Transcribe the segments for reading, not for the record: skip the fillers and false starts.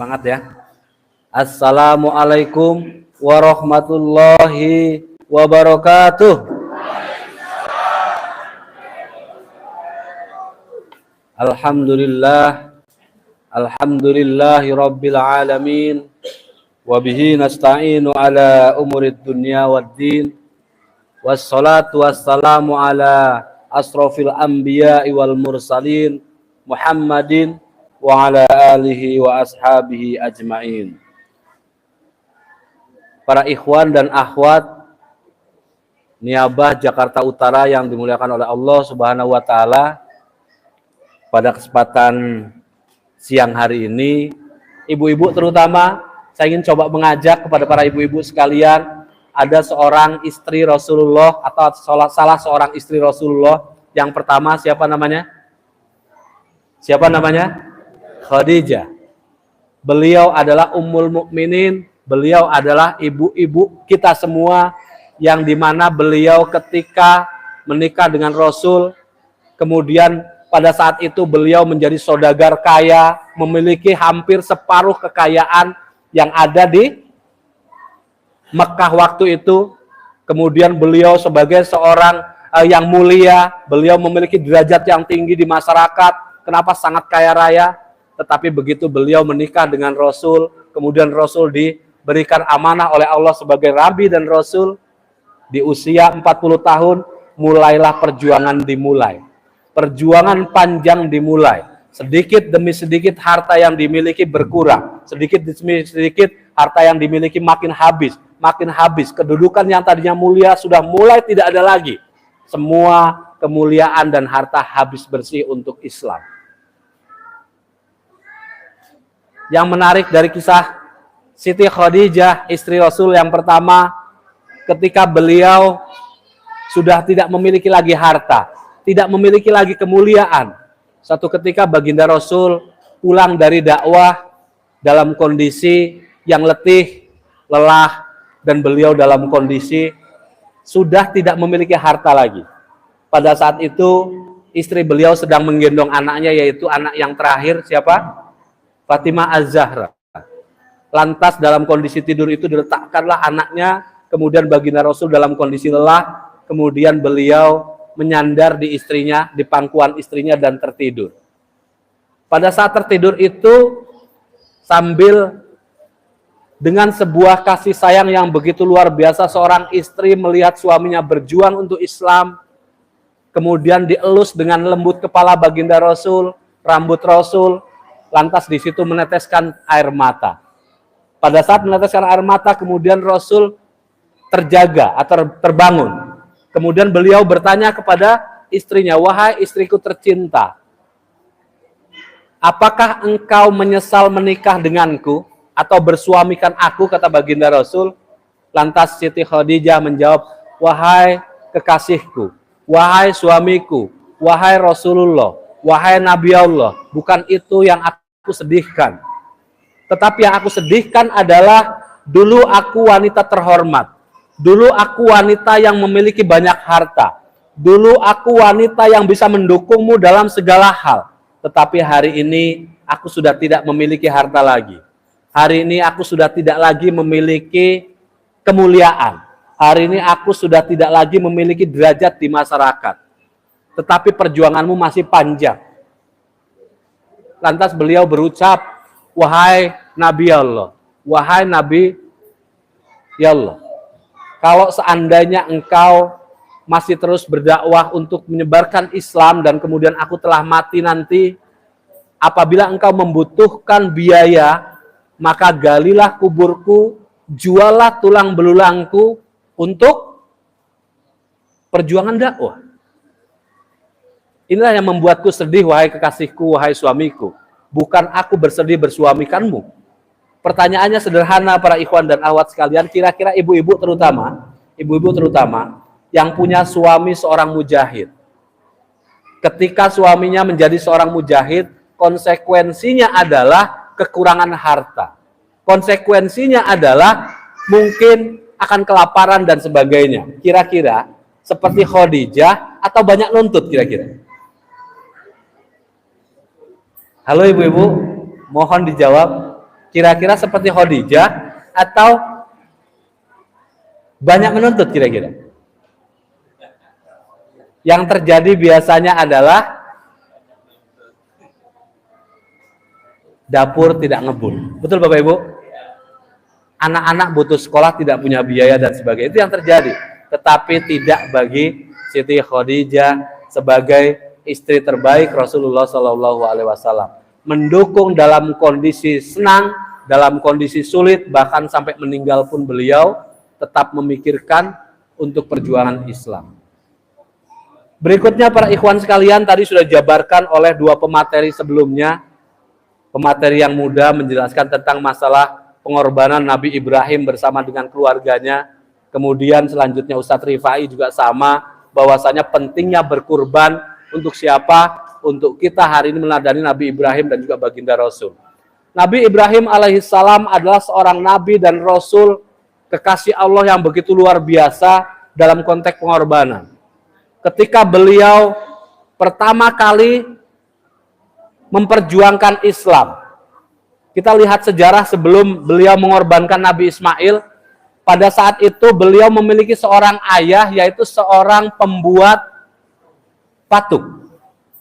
Semangat ya. Assalamualaikum warahmatullahi wabarakatuh. Alhamdulillahi rabbil alamin. Wabihi nasta'inu ala umurid dunya waddin. Wassalatu wassalamu ala asrofil anbiya'i wal mursalin Muhammadin wa ala alihi wa ashabihi ajma'in. Para ikhwan dan akhwat Niabah Jakarta Utara yang dimuliakan oleh Allah Subhanahu wa taala, pada kesempatan siang hari ini, ibu-ibu terutama, saya ingin coba mengajak kepada para ibu-ibu sekalian, ada seorang istri Rasulullah atau salah seorang istri Rasulullah. Yang pertama siapa namanya? Siapa namanya? Khadijah. Beliau adalah Ummul Mukminin, beliau adalah ibu-ibu kita semua, yang dimana beliau ketika menikah dengan Rasul, kemudian pada saat itu beliau menjadi saudagar kaya, memiliki hampir separuh kekayaan yang ada di Mekah waktu itu. Kemudian beliau sebagai seorang yang mulia, beliau memiliki derajat yang tinggi di masyarakat. Kenapa? Sangat kaya raya. Tetapi begitu beliau menikah dengan Rasul, kemudian Rasul diberikan amanah oleh Allah sebagai Nabi dan Rasul, di usia 40 tahun, mulailah perjuangan dimulai. Perjuangan panjang dimulai. Sedikit demi sedikit harta yang dimiliki berkurang. Sedikit demi sedikit harta yang dimiliki makin habis. Makin habis. Kedudukan yang tadinya mulia sudah mulai tidak ada lagi. Semua kemuliaan dan harta habis bersih untuk Islam. Yang menarik dari kisah Siti Khadijah, istri Rasul yang pertama, ketika beliau sudah tidak memiliki lagi harta, tidak memiliki lagi kemuliaan. Satu ketika baginda Rasul pulang dari dakwah dalam kondisi yang letih, lelah, dan beliau dalam kondisi sudah tidak memiliki harta lagi. Pada saat itu istri beliau sedang menggendong anaknya, yaitu anak yang terakhir, siapa? Fatimah Az-Zahra. Lantas dalam kondisi tidur itu diletakkanlah anaknya, kemudian baginda Rasul dalam kondisi lelah, kemudian beliau menyandar di istrinya, di pangkuan istrinya, dan tertidur. Pada saat tertidur itu, sambil dengan sebuah kasih sayang yang begitu luar biasa, seorang istri melihat suaminya berjuang untuk Islam, kemudian dielus dengan lembut kepala baginda Rasul, rambut Rasul, lantas di situ meneteskan air mata. Pada saat meneteskan air mata, kemudian Rasul terjaga atau terbangun. Kemudian beliau bertanya kepada istrinya, "Wahai istriku tercinta, apakah engkau menyesal menikah denganku atau bersuamikan aku?" kata baginda Rasul. Lantas Siti Khadijah menjawab, "Wahai kekasihku, wahai suamiku, wahai Rasulullah, wahai Nabi Allah, bukan itu yang aku sedihkan. Tetapi yang aku sedihkan adalah dulu aku wanita terhormat. Dulu aku wanita yang memiliki banyak harta. Dulu aku wanita yang bisa mendukungmu dalam segala hal. Tetapi hari ini aku sudah tidak memiliki harta lagi. Hari ini aku sudah tidak lagi memiliki kemuliaan. Hari ini aku sudah tidak lagi memiliki derajat di masyarakat. Tetapi perjuanganmu masih panjang." Lantas beliau berucap, "Wahai Nabi Allah, wahai Nabi ya Allah, kalau seandainya engkau masih terus berdakwah untuk menyebarkan Islam dan kemudian aku telah mati nanti, apabila engkau membutuhkan biaya, maka galilah kuburku, jualah tulang belulangku untuk perjuangan dakwah." Inilah yang membuatku sedih, wahai kekasihku, wahai suamiku. Bukan aku bersedih bersuamikanmu. Pertanyaannya sederhana para ikhwan dan akhwat sekalian, kira-kira ibu-ibu terutama yang punya suami seorang mujahid. Ketika suaminya menjadi seorang mujahid, konsekuensinya adalah kekurangan harta. Konsekuensinya adalah mungkin akan kelaparan dan sebagainya. Kira-kira seperti Khadijah atau banyak nuntut kira-kira? Halo ibu-ibu, mohon dijawab. Kira-kira seperti Khadijah atau banyak menuntut kira-kira? Yang terjadi biasanya adalah dapur tidak ngebul. Betul Bapak Ibu? Anak-anak butuh sekolah, tidak punya biaya dan sebagainya. Itu yang terjadi. Tetapi tidak bagi Siti Khadijah sebagai istri terbaik Rasulullah SAW. Mendukung dalam kondisi senang, dalam kondisi sulit, bahkan sampai meninggal pun beliau tetap memikirkan untuk perjuangan Islam. Berikutnya para ikhwan sekalian, tadi sudah dijabarkan oleh dua pemateri sebelumnya. Pemateri yang muda menjelaskan tentang masalah pengorbanan Nabi Ibrahim bersama dengan keluarganya. Kemudian selanjutnya Ustadz Rifai juga sama, bahwasanya pentingnya berkurban untuk siapa? Untuk kita hari ini meneladani Nabi Ibrahim dan juga baginda Rasul. Nabi Ibrahim alaihissalam adalah seorang Nabi dan Rasul kekasih Allah yang begitu luar biasa dalam konteks pengorbanan. Ketika beliau pertama kali memperjuangkan Islam, kita lihat sejarah sebelum beliau mengorbankan Nabi Ismail. Pada saat itu beliau memiliki seorang ayah, yaitu seorang pembuat patung.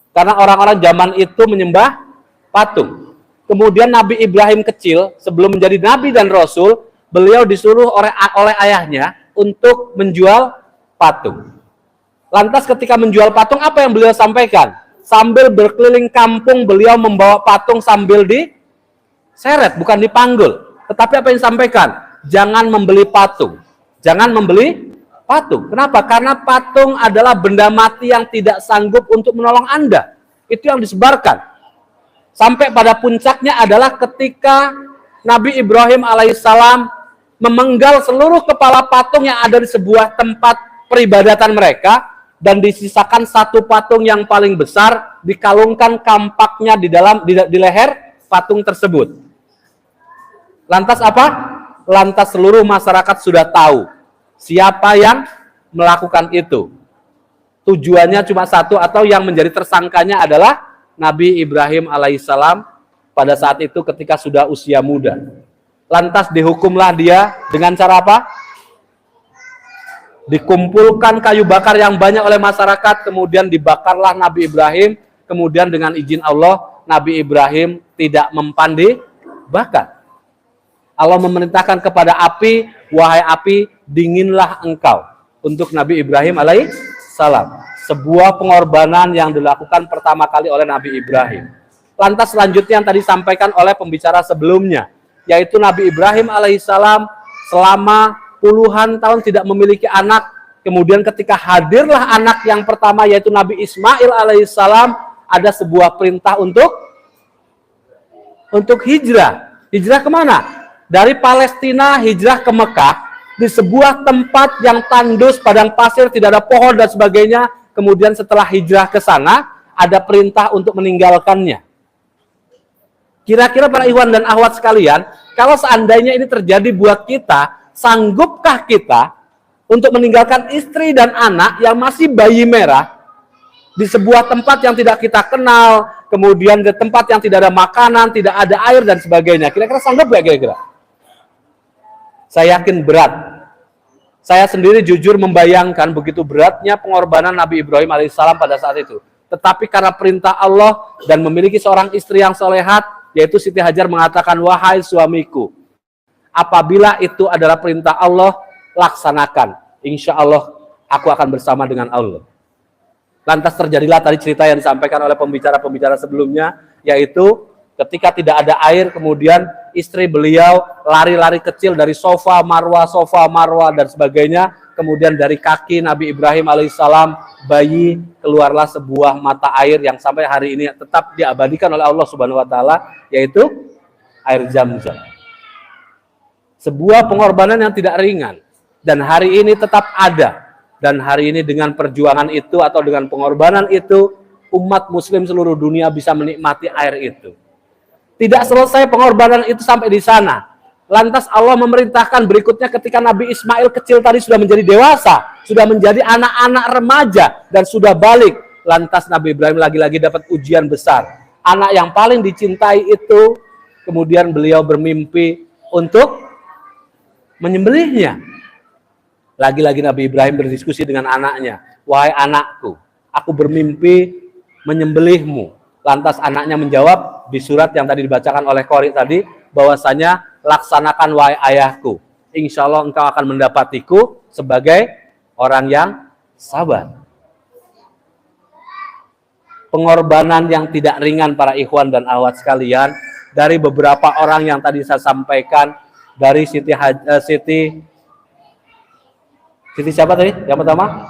Karena orang-orang zaman itu menyembah patung. Kemudian Nabi Ibrahim kecil, sebelum menjadi Nabi dan Rasul, beliau disuruh oleh ayahnya untuk menjual patung. Lantas ketika menjual patung, apa yang beliau sampaikan? Sambil berkeliling kampung, beliau membawa patung sambil diseret, bukan dipanggul. Tetapi apa yang disampaikan? Jangan membeli patung. Jangan membeli patung. Kenapa? Karena patung adalah benda mati yang tidak sanggup untuk menolong Anda. Itu yang disebarkan. Sampai pada puncaknya adalah ketika Nabi Ibrahim alaihissalam memenggal seluruh kepala patung yang ada di sebuah tempat peribadatan mereka, dan disisakan satu patung yang paling besar, dikalungkan kampaknya di leher patung tersebut. Lantas apa? Lantas seluruh masyarakat sudah tahu siapa yang melakukan itu. Tujuannya cuma satu, atau yang menjadi tersangkanya adalah Nabi Ibrahim alaihissalam pada saat itu ketika sudah usia muda. Lantas dihukumlah dia dengan cara apa? Dikumpulkan kayu bakar yang banyak oleh masyarakat, kemudian dibakarlah Nabi Ibrahim, kemudian dengan izin Allah, Nabi Ibrahim tidak mempan dibakar. Allah memerintahkan kepada api, wahai api, dinginlah engkau, untuk Nabi Ibrahim alaihissalam. Sebuah pengorbanan yang dilakukan pertama kali oleh Nabi Ibrahim. Lantas selanjutnya yang tadi disampaikan oleh pembicara sebelumnya, yaitu Nabi Ibrahim alaihissalam selama puluhan tahun tidak memiliki anak. Kemudian ketika hadirlah anak yang pertama, yaitu Nabi Ismail alaihissalam, ada sebuah perintah untuk hijrah. Hijrah kemana? Dari Palestina hijrah ke Mekah, di sebuah tempat yang tandus, padang pasir, tidak ada pohon dan sebagainya. Kemudian setelah hijrah ke sana, ada perintah untuk meninggalkannya. Kira-kira para ikhwan dan akhwat sekalian, kalau seandainya ini terjadi buat kita, sanggupkah kita untuk meninggalkan istri dan anak yang masih bayi merah di sebuah tempat yang tidak kita kenal, kemudian di tempat yang tidak ada makanan, tidak ada air dan sebagainya? Kira-kira sanggup nggak kira-kira? Saya yakin berat. Saya sendiri jujur membayangkan begitu beratnya pengorbanan Nabi Ibrahim alaihissalam pada saat itu. Tetapi karena perintah Allah dan memiliki seorang istri yang solehat, yaitu Siti Hajar mengatakan, wahai suamiku, apabila itu adalah perintah Allah, laksanakan. Insya Allah aku akan bersama dengan Allah. Lantas terjadilah tadi cerita yang disampaikan oleh pembicara-pembicara sebelumnya, yaitu ketika tidak ada air, kemudian istri beliau lari-lari kecil dari sofa marwah dan sebagainya. Kemudian dari kaki Nabi Ibrahim alaihissalam, bayi, keluarlah sebuah mata air yang sampai hari ini tetap diabadikan oleh Allah Subhanahu wa taala, yaitu air Zam-Zam. Sebuah pengorbanan yang tidak ringan, dan hari ini tetap ada. Dan hari ini dengan perjuangan itu atau dengan pengorbanan itu, umat muslim seluruh dunia bisa menikmati air itu. Tidak selesai pengorbanan itu sampai di sana. Lantas Allah memerintahkan berikutnya ketika Nabi Ismail kecil tadi sudah menjadi dewasa, sudah menjadi anak-anak remaja dan sudah balik. Lantas Nabi Ibrahim lagi-lagi dapat ujian besar. Anak yang paling dicintai itu kemudian beliau bermimpi untuk menyembelihnya. Lagi-lagi Nabi Ibrahim berdiskusi dengan anaknya, wahai anakku, aku bermimpi menyembelihmu. Lantas anaknya menjawab di surat yang tadi dibacakan oleh Qori tadi, bahwasanya laksanakan wahai ayahku, insya Allah engkau akan mendapatiku sebagai orang yang sabar. Pengorbanan yang tidak ringan para ikhwan dan akhwat sekalian, dari beberapa orang yang tadi saya sampaikan, dari Siti siapa tadi? Yang pertama?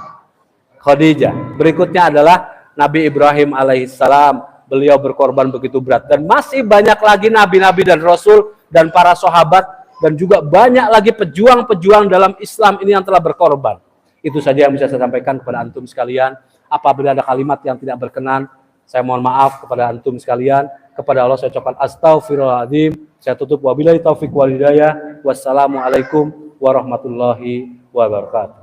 Khadijah. Berikutnya adalah Nabi Ibrahim alaihissalam. Beliau berkorban begitu berat. Dan masih banyak lagi nabi-nabi dan rasul dan para sahabat. Dan juga banyak lagi pejuang-pejuang dalam Islam ini yang telah berkorban. Itu saja yang bisa saya sampaikan kepada antum sekalian. Apabila ada kalimat yang tidak berkenan, saya mohon maaf kepada antum sekalian. Kepada Allah saya ucapkan astaghfirullahaladzim. Saya tutup wabillahi taufiq wal hidayah. Wassalamualaikum warahmatullahi wabarakatuh.